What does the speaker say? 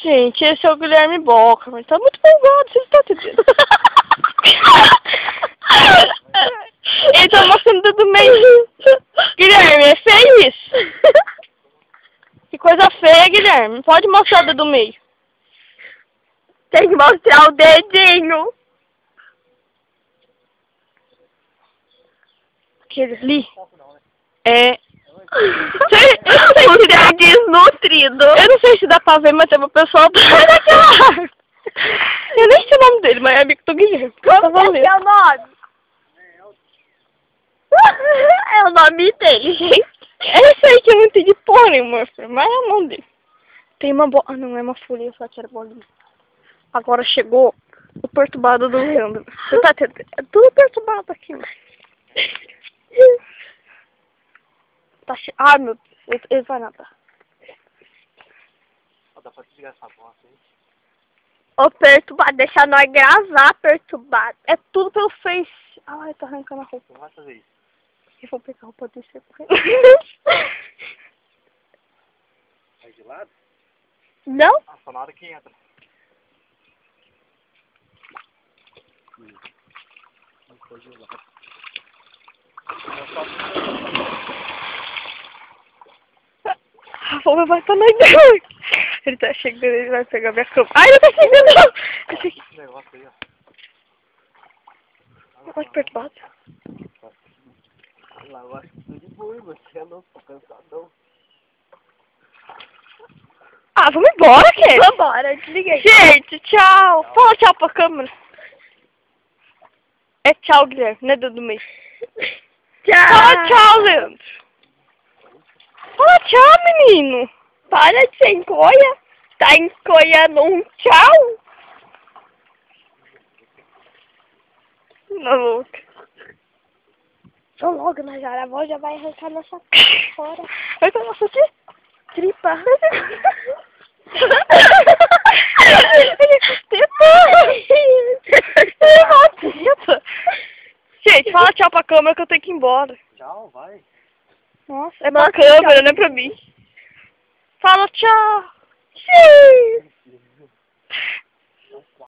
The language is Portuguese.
Gente, esse é o Guilherme Boca, mas tá muito folgado, vocês estão entendendo? Ele tá mostrando o dedo do meio. Guilherme, é feio isso? Que coisa feia, Guilherme. Não pode mostrar o dedo do meio. Tem que mostrar o dedinho. Aquele ali. É... O dedo desnutrido. Eu não sei se dá pra ver, mas tem uma pessoa atrás daquela árvore. Eu nem sei o nome dele, mas é amigo do Guilherme. Como é o nome? É o nome dele, gente. É isso aí que eu não entendi porra nenhuma, mas é o nome dele. Tem uma bola... Ah, não, é uma folha, só que era bolinha. Agora chegou o perturbado do Leandro. Você tá entendendo? É tudo perturbado aqui, mano. Tá che... Ah, meu Deus, ele vai nadar. Dá pra desligar essa bosta aí? Ô, perturbado, deixa nós gravar, perturbado. É tudo pelo Face. Ai, tá arrancando a roupa. Não vai fazer isso. Eu vou pegar a roupa desse correndo. Vai de lado? Não? Ah, só na hora que entra. Não foi de lado. A roupa vai estar na ideia. Ele tá chegando, ele vai pegar minha cama. Ai, ele tá chegando! Esse negócio aí, ó. Olha que perturbado. Lá, eu acho que tô de boa, você não tô cansadão. Ah, vamos embora, Kê. Vambora, desliguei. Gente, tchau. Fala tchau pra câmera. É tchau, Guilherme, não é dedo do meio. Fala tchau, Leandro. Fala tchau, menino. Para de ser encoia. Tá encoiando um tchau. Na louca. Só logo, nós já, a avó já vai arrancar nossa cara fora. Olha que nossa aqui. Tripa. Teta. Gente, fala tchau pra câmera que eu tenho que ir embora. Tchau, vai. Nossa, é pra Nossa, câmera, tchau. não é pra mim. Fala tchau. Sim.